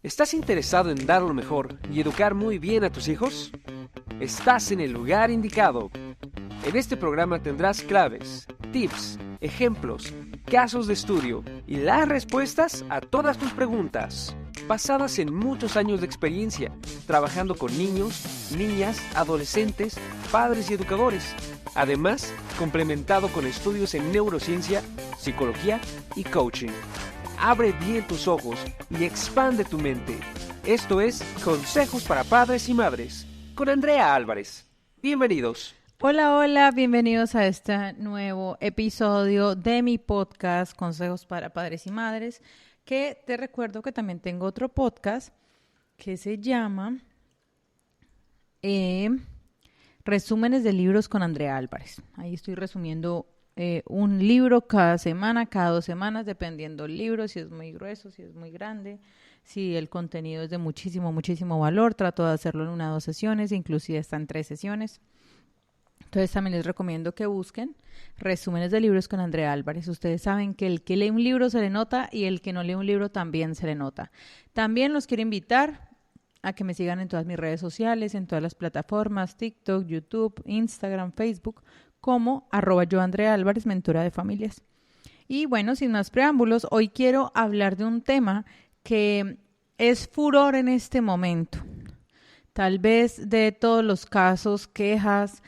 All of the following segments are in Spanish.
¿Estás interesado en dar lo mejor y educar muy bien a tus hijos? Estás en el lugar indicado. En este programa tendrás claves, tips, ejemplos, casos de estudio y las respuestas a todas tus preguntas, basadas en muchos años de experiencia, trabajando con niños, niñas, adolescentes, padres y educadores. Además, complementado con estudios en neurociencia, psicología y coaching. Abre bien tus ojos y expande tu mente. Esto es Consejos para Padres y Madres, con Andrea Álvarez. Bienvenidos. Hola, hola, bienvenidos a este nuevo episodio de mi podcast Consejos para Padres y Madres, que te recuerdo que también tengo otro podcast que se llama Resúmenes de libros con Andrea Álvarez. Ahí estoy resumiendo un libro cada semana, cada 2 semanas, dependiendo del libro, si es muy grueso, si es muy grande, si el contenido es de muchísimo valor. Trato de hacerlo en 1 o 2 sesiones, inclusive están 3 sesiones. Entonces también les recomiendo que busquen Resúmenes de libros con Andrea Álvarez. Ustedes saben que el que lee un libro se le nota y el que no lee un libro también se le nota. También los quiero invitar a que me sigan en todas mis redes sociales, en todas las plataformas, TikTok, YouTube, Instagram, Facebook, como @yoandreaálvarez, mentora de familias. Y bueno, sin más preámbulos, hoy quiero hablar de un tema que es furor en este momento. Tal vez de todos los casos, quejas,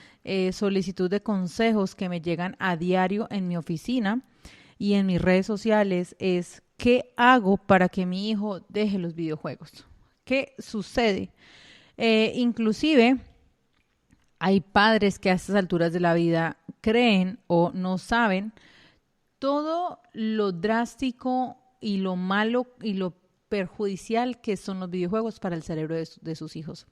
solicitud de consejos que me llegan a diario en mi oficina y en mis redes sociales es ¿qué hago para que mi hijo deje los videojuegos? ¿Qué sucede? Inclusive hay padres que a estas alturas de la vida creen o no saben todo lo drástico y lo malo y lo perjudicial que son los videojuegos para el cerebro de sus hijos.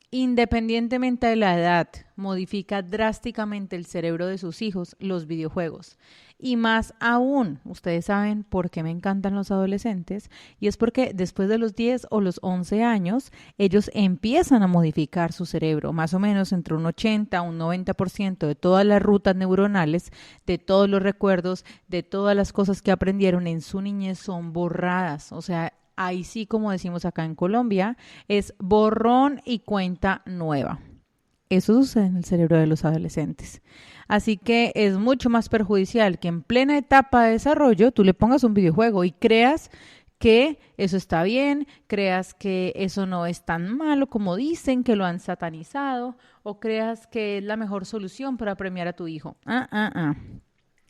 Independientemente de la edad, modifica drásticamente el cerebro de sus hijos los videojuegos. Y más aún, ustedes saben por qué me encantan los adolescentes, y es porque después de los 10 o los 11 años, ellos empiezan a modificar su cerebro, más o menos entre un 80 a un 90% de todas las rutas neuronales, de todos los recuerdos, de todas las cosas que aprendieron en su niñez son borradas, o sea, ahí sí, como decimos acá en Colombia, es borrón y cuenta nueva. Eso sucede en el cerebro de los adolescentes. Así que es mucho más perjudicial que en plena etapa de desarrollo tú le pongas un videojuego y creas que eso está bien, creas que eso no es tan malo como dicen, que lo han satanizado, o creas que es la mejor solución para premiar a tu hijo.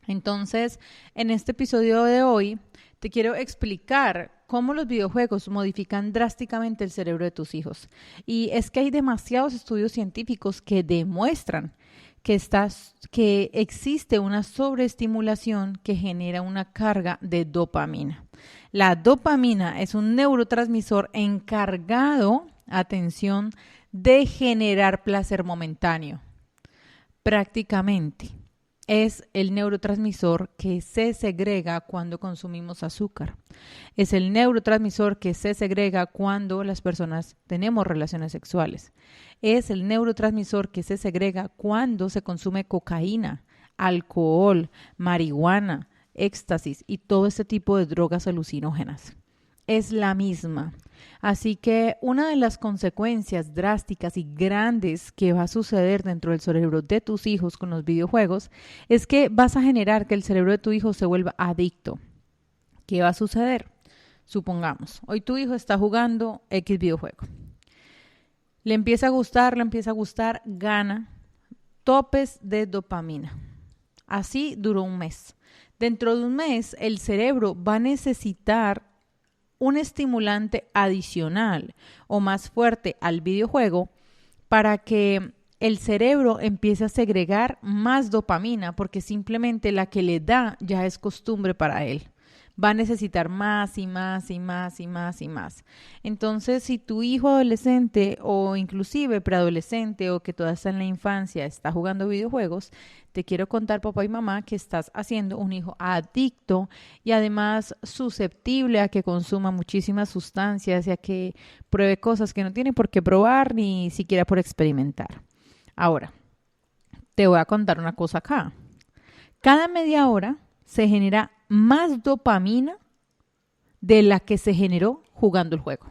Entonces, en este episodio de hoy, te quiero explicar cómo los videojuegos modifican drásticamente el cerebro de tus hijos. Y es que hay demasiados estudios científicos que demuestran que existe una sobreestimulación que genera una carga de dopamina. La dopamina es un neurotransmisor encargado, atención, de generar placer momentáneo. Prácticamente. Es el neurotransmisor que se segrega cuando consumimos azúcar. Es el neurotransmisor que se segrega cuando las personas tenemos relaciones sexuales. Es el neurotransmisor que se segrega cuando se consume cocaína, alcohol, marihuana, éxtasis y todo este tipo de drogas alucinógenas. Es la misma. Así que una de las consecuencias drásticas y grandes que va a suceder dentro del cerebro de tus hijos con los videojuegos es que vas a generar que el cerebro de tu hijo se vuelva adicto. ¿Qué va a suceder? Supongamos, hoy tu hijo está jugando X videojuego. Le empieza a gustar, gana topes de dopamina. Así duró un mes. Dentro de un mes, el cerebro va a necesitar un estimulante adicional o más fuerte al videojuego para que el cerebro empiece a segregar más dopamina, porque simplemente la que le da ya es costumbre para él. Va a necesitar más y más y más y más y más. Entonces, si tu hijo adolescente o inclusive preadolescente o que todavía está en la infancia está jugando videojuegos, te quiero contar, papá y mamá, que estás haciendo un hijo adicto y además susceptible a que consuma muchísimas sustancias y a que pruebe cosas que no tiene por qué probar ni siquiera por experimentar. Ahora, te voy a contar una cosa acá. Cada media hora se genera más dopamina de la que se generó jugando el juego.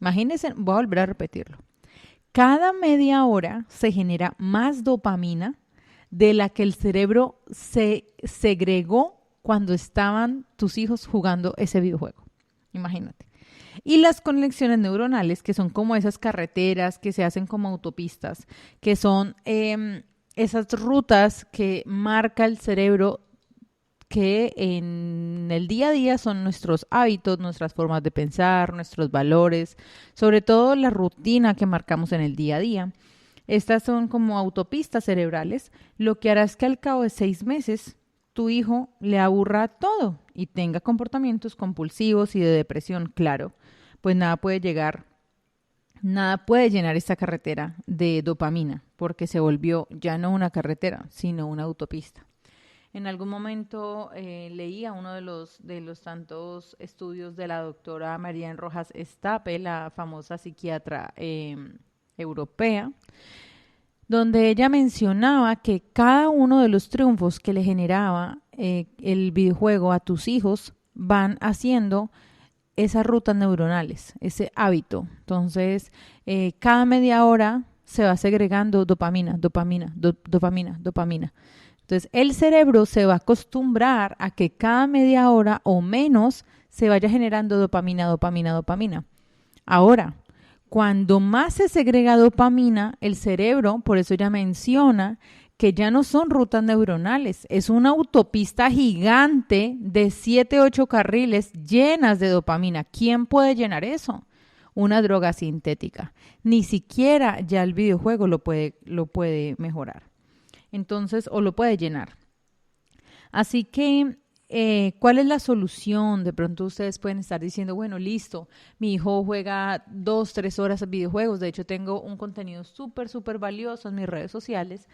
Imagínense, voy a volver a repetirlo. Cada media hora se genera más dopamina de la que el cerebro se segregó cuando estaban tus hijos jugando ese videojuego. Imagínate. Y las conexiones neuronales, que son como esas carreteras que se hacen como autopistas, que son esas rutas que marca el cerebro, que en el día a día son nuestros hábitos, nuestras formas de pensar, nuestros valores, sobre todo la rutina que marcamos en el día a día. Estas son como autopistas cerebrales, lo que hará es que al cabo de 6 meses tu hijo le aburra todo y tenga comportamientos compulsivos y de depresión, claro, pues nada puede llenar esta carretera de dopamina, porque se volvió ya no una carretera, sino una autopista. En algún momento leía uno de los tantos estudios de la doctora Marian Rojas Estape, la famosa psiquiatra europea, donde ella mencionaba que cada uno de los triunfos que le generaba el videojuego a tus hijos van haciendo esas rutas neuronales, ese hábito. Entonces, cada media hora se va segregando dopamina. Entonces, el cerebro se va a acostumbrar a que cada media hora o menos se vaya generando dopamina. Ahora, cuando más se segrega dopamina, el cerebro, por eso ella menciona que ya no son rutas neuronales, es una autopista gigante de 7, 8 carriles llenas de dopamina. ¿Quién puede llenar eso? Una droga sintética. Ni siquiera ya el videojuego lo puede mejorar. Entonces, o lo puede llenar. Así que, ¿cuál es la solución? De pronto ustedes pueden estar diciendo, bueno, listo, mi hijo juega 2, 3 horas a videojuegos. De hecho, tengo un contenido súper valioso en mis redes sociales,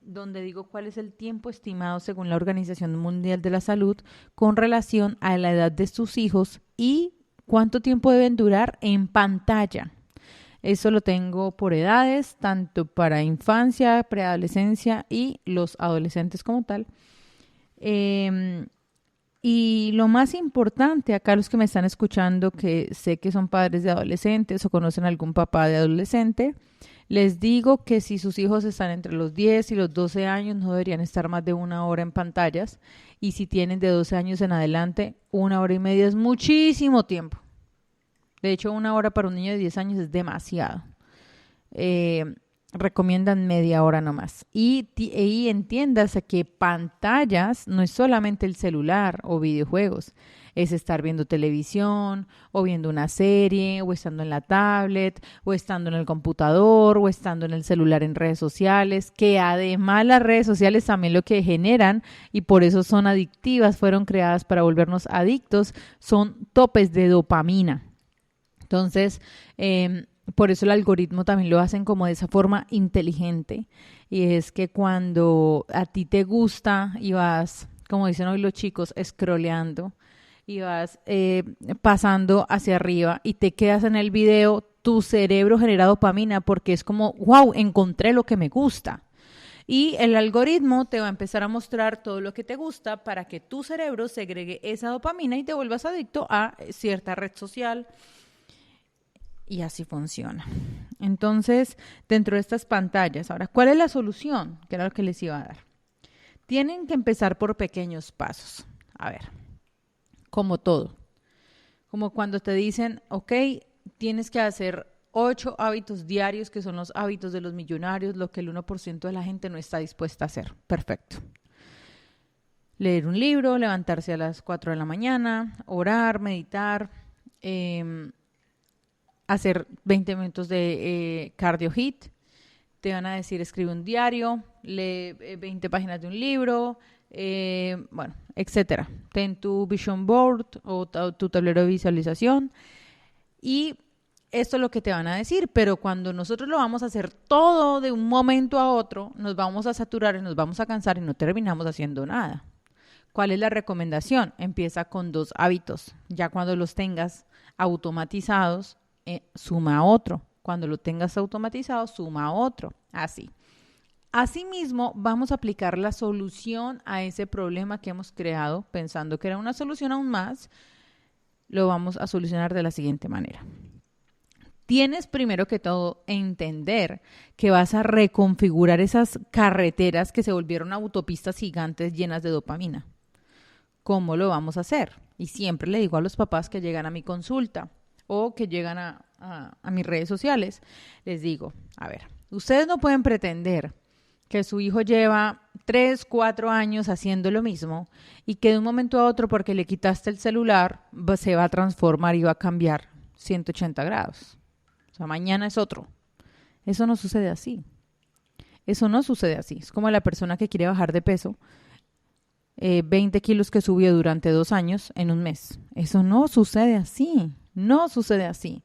donde digo cuál es el tiempo estimado según la Organización Mundial de la Salud con relación a la edad de sus hijos y cuánto tiempo deben durar en pantalla. Eso lo tengo por edades, tanto para infancia, preadolescencia y los adolescentes como tal. Y lo más importante, acá los que me están escuchando, que sé que son padres de adolescentes o conocen a algún papá de adolescente, les digo que si sus hijos están entre los 10 y los 12 años, no deberían estar más de 1 hora en pantallas. Y si tienen de 12 años en adelante, 1 hora y media es muchísimo tiempo. De hecho, 1 hora para un niño de 10 años es demasiado. Recomiendan media hora nomás. Y entiéndase que pantallas no es solamente el celular o videojuegos. Es estar viendo televisión o viendo una serie o estando en la tablet o estando en el computador o estando en el celular en redes sociales, que además las redes sociales también lo que generan, y por eso son adictivas, fueron creadas para volvernos adictos, son topes de dopamina. Entonces, por eso el algoritmo también lo hacen como de esa forma inteligente. Y es que cuando a ti te gusta y vas, como dicen hoy los chicos, scrolleando y vas pasando hacia arriba y te quedas en el video, tu cerebro genera dopamina porque es como, wow, encontré lo que me gusta. Y el algoritmo te va a empezar a mostrar todo lo que te gusta para que tu cerebro segregue esa dopamina y te vuelvas adicto a cierta red social. Y así funciona. Entonces, dentro de estas pantallas, ahora, ¿cuál es la solución? Que era lo que les iba a dar. Tienen que empezar por pequeños pasos. A ver, como todo. Como cuando te dicen, ok, tienes que hacer 8 hábitos diarios, que son los hábitos de los millonarios, lo que el 1% de la gente no está dispuesta a hacer. Perfecto. Leer un libro, levantarse a las 4 de la mañana, orar, meditar, hacer 20 minutos de cardio HIIT. Te van a decir, escribe un diario, lee 20 páginas de un libro, bueno, etcétera. Ten tu vision board o tu tablero de visualización y esto es lo que te van a decir, pero cuando nosotros lo vamos a hacer todo de un momento a otro, nos vamos a saturar y nos vamos a cansar y no terminamos haciendo nada. ¿Cuál es la recomendación? Empieza con 2 hábitos. Ya cuando los tengas automatizados, suma otro. Cuando lo tengas automatizado, suma otro. Así. Asimismo, vamos a aplicar la solución a ese problema que hemos creado, pensando que era una solución aún más. Lo vamos a solucionar de la siguiente manera. tienes primero que todo entender que vas a reconfigurar esas carreteras que se volvieron autopistas gigantes llenas de dopamina. ¿Cómo lo vamos a hacer? Y siempre le digo a los papás que llegan a mi consulta o que llegan a mis redes sociales, les digo, a ver, ustedes no pueden pretender que su hijo lleva 3, 4 años haciendo lo mismo y que de un momento a otro, porque le quitaste el celular, se va a transformar y va a cambiar 180 grados. O sea, mañana es otro. Eso no sucede así. Eso no sucede así. Es como la persona que quiere bajar de peso, 20 kilos que subió durante 2 años en un mes. Eso no sucede así. No sucede así.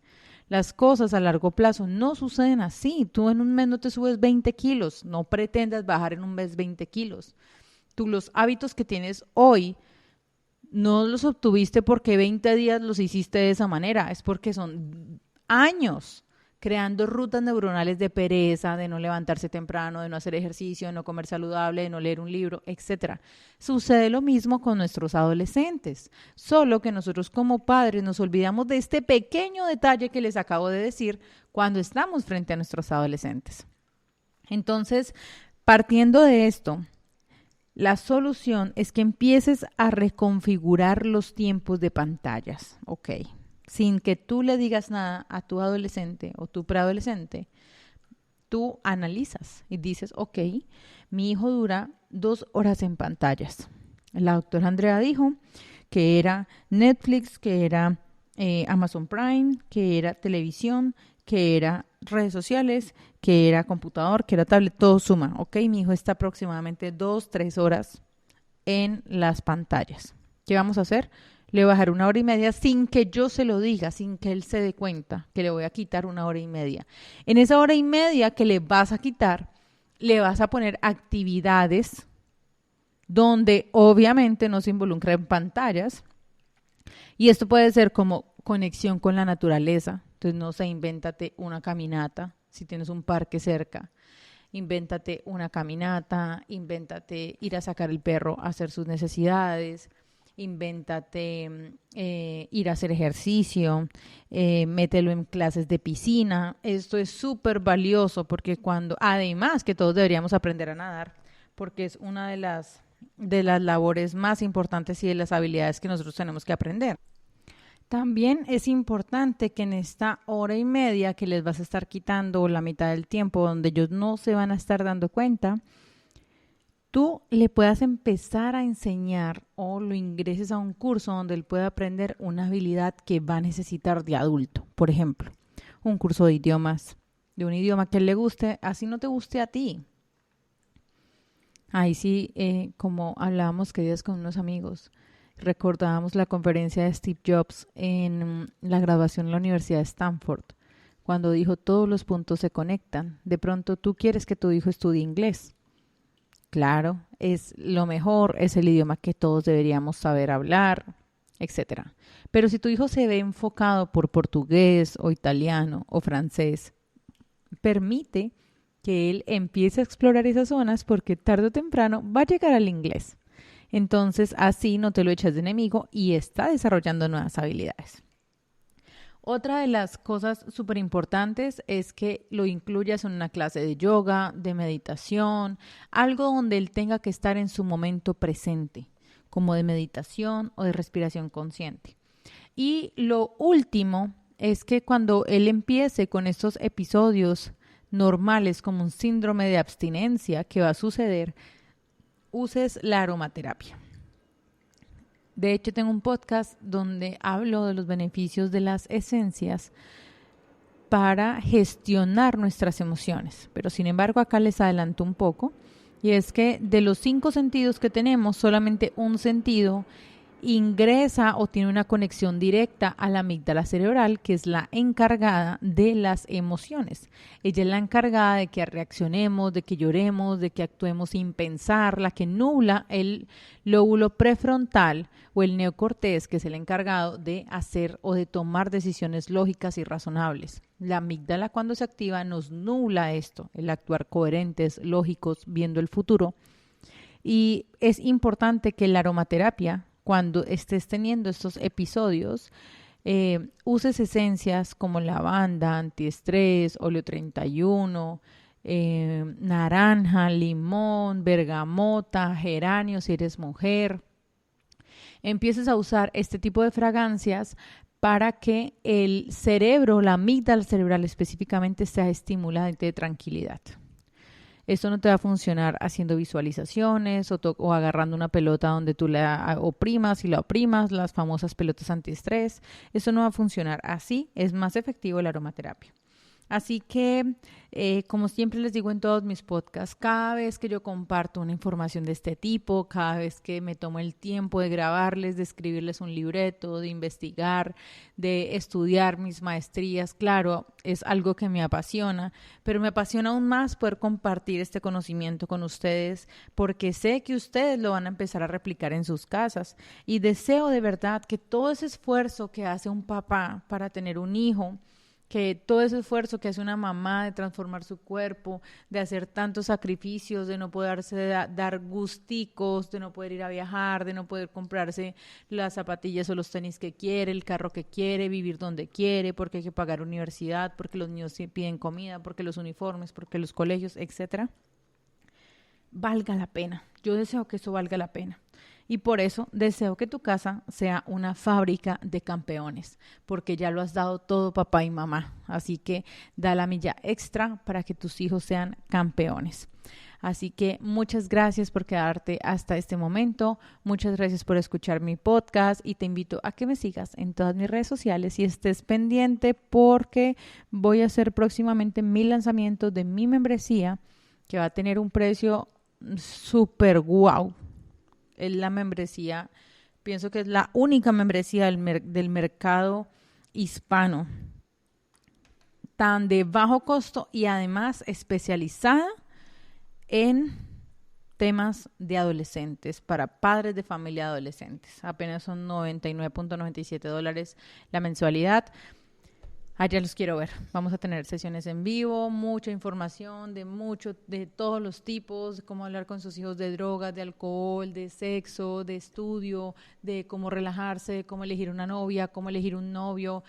Las cosas a largo plazo no suceden así. Tú en un mes no te subes 20 kilos. No pretendas bajar en un mes 20 kilos. Tú los hábitos que tienes hoy no los obtuviste porque 20 días los hiciste de esa manera. Es porque son años creando rutas neuronales de pereza, de no levantarse temprano, de no hacer ejercicio, de no comer saludable, de no leer un libro, etc. Sucede lo mismo con nuestros adolescentes, solo que nosotros como padres nos olvidamos de este pequeño detalle que les acabo de decir cuando estamos frente a nuestros adolescentes. Entonces, partiendo de esto, la solución es que empieces a reconfigurar los tiempos de pantallas, ¿ok? Sin que tú le digas nada a tu adolescente o tu preadolescente, tú analizas y dices, ok, mi hijo dura 2 horas en pantallas. La doctora Andrea dijo que era Netflix, que era Amazon Prime, que era televisión, que era redes sociales, que era computador, que era tablet, todo suma. Ok, mi hijo está aproximadamente 2, 3 horas en las pantallas. ¿Qué vamos a hacer? Le voy a bajar 1 hora y media sin que yo se lo diga, sin que él se dé cuenta que le voy a quitar 1 hora y media. En esa hora y media que le vas a quitar, le vas a poner actividades donde obviamente no se involucra en pantallas. Y esto puede ser como conexión con la naturaleza. Entonces, no sé, invéntate una caminata, si tienes un parque cerca. Invéntate una caminata, invéntate ir a sacar el perro a hacer sus necesidades. Invéntate ir a hacer ejercicio, mételo en clases de piscina. Esto es súper valioso porque además que todos deberíamos aprender a nadar, porque es una de las labores más importantes y de las habilidades que nosotros tenemos que aprender. También es importante que en esta hora y media que les vas a estar quitando la mitad del tiempo donde ellos no se van a estar dando cuenta, tú le puedas empezar a enseñar o lo ingreses a un curso donde él pueda aprender una habilidad que va a necesitar de adulto. Por ejemplo, un curso de idiomas, de un idioma que le guste, así no te guste a ti. Ahí sí, como hablábamos que días con unos amigos, recordábamos la conferencia de Steve Jobs en la graduación en la Universidad de Stanford, cuando dijo todos los puntos se conectan. De pronto tú quieres que tu hijo estudie inglés. Claro, es lo mejor, es el idioma que todos deberíamos saber hablar, etc. Pero si tu hijo se ve enfocado por portugués o italiano o francés, permite que él empiece a explorar esas zonas porque tarde o temprano va a llegar al inglés. Entonces, así no te lo echas de enemigo y está desarrollando nuevas habilidades. Otra de las cosas súper importantes es que lo incluyas en una clase de yoga, de meditación, algo donde él tenga que estar en su momento presente, como de meditación o de respiración consciente. Y lo último es que cuando él empiece con estos episodios normales como un síndrome de abstinencia que va a suceder, uses la aromaterapia. De hecho, tengo un podcast donde hablo de los beneficios de las esencias para gestionar nuestras emociones. Pero sin embargo, acá les adelanto un poco. Y es que de los 5 sentidos que tenemos, solamente un sentido ingresa o tiene una conexión directa a la amígdala cerebral, que es la encargada de las emociones. Ella es la encargada de que reaccionemos, de que lloremos, de que actuemos sin pensar, la que nubla el lóbulo prefrontal o el neocortés, que es el encargado de hacer o de tomar decisiones lógicas y razonables. La amígdala, cuando se activa, nos nubla esto, el actuar coherentes, lógicos, viendo el futuro. Y es importante que la aromaterapia, cuando estés teniendo estos episodios, Uses esencias como lavanda, antiestrés, óleo 31, naranja, limón, bergamota, geranio si eres mujer. Empieces a usar este tipo de fragancias para que el cerebro, la amígdala cerebral específicamente, sea estimulada y te dé tranquilidad. Esto no te va a funcionar haciendo visualizaciones o agarrando una pelota donde tú la oprimas y la oprimas, las famosas pelotas antiestrés. Eso no va a funcionar así, es más efectivo la aromaterapia. Así que, como siempre les digo en todos mis podcasts, cada vez que yo comparto una información de este tipo, cada vez que me tomo el tiempo de grabarles, de escribirles un libreto, de investigar, de estudiar mis maestrías, claro, es algo que me apasiona, pero me apasiona aún más poder compartir este conocimiento con ustedes porque sé que ustedes lo van a empezar a replicar en sus casas y deseo de verdad que todo ese esfuerzo que hace un papá para tener un hijo, que todo ese esfuerzo que hace una mamá de transformar su cuerpo, de hacer tantos sacrificios, de no poderse dar gusticos, de no poder ir a viajar, de no poder comprarse las zapatillas o los tenis que quiere, el carro que quiere, vivir donde quiere, porque hay que pagar universidad, porque los niños piden comida, porque los uniformes, porque los colegios, etcétera, valga la pena. Yo deseo que eso valga la pena. Y por eso deseo que tu casa sea una fábrica de campeones, porque ya lo has dado todo papá y mamá. Así que da la milla extra para que tus hijos sean campeones. Así que muchas gracias por quedarte hasta este momento. Muchas gracias por escuchar mi podcast y te invito a que me sigas en todas mis redes sociales y estés pendiente porque voy a hacer próximamente mi lanzamiento de mi membresía que va a tener un precio súper guau. Es la membresía, pienso que es la única membresía del mercado hispano, tan de bajo costo y además especializada en temas de adolescentes, para padres de familia adolescentes. Apenas son $99.97 la mensualidad. Allá los quiero ver. Vamos a tener sesiones en vivo, mucha información de todos los tipos, cómo hablar con sus hijos de drogas, de alcohol, de sexo, de estudio, de cómo relajarse, cómo elegir una novia, cómo elegir un novio,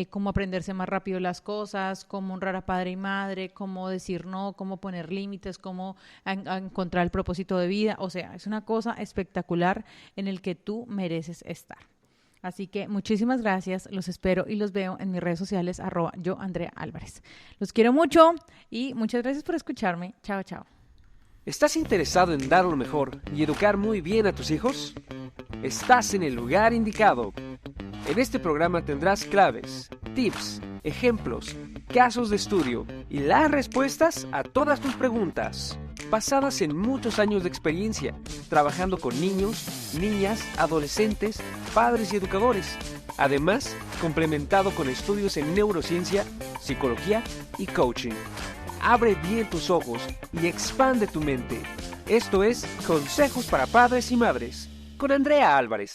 cómo aprenderse más rápido las cosas, cómo honrar a padre y madre, cómo decir no, cómo poner límites, cómo encontrar el propósito de vida. O sea, es una cosa espectacular en el que tú mereces estar. Así que muchísimas gracias, los espero y los veo en mis redes sociales, @yoandreaalvarez. Los quiero mucho y muchas gracias por escucharme. Chao, chao. ¿Estás interesado en dar lo mejor y educar muy bien a tus hijos? Estás en el lugar indicado. En este programa tendrás claves, tips, ejemplos, casos de estudio y las respuestas a todas tus preguntas, basadas en muchos años de experiencia, trabajando con niños, niñas, adolescentes, padres y educadores. Además, complementado con estudios en neurociencia, psicología y coaching. Abre bien tus ojos y expande tu mente. Esto es Consejos para Padres y Madres, con Andrea Álvarez.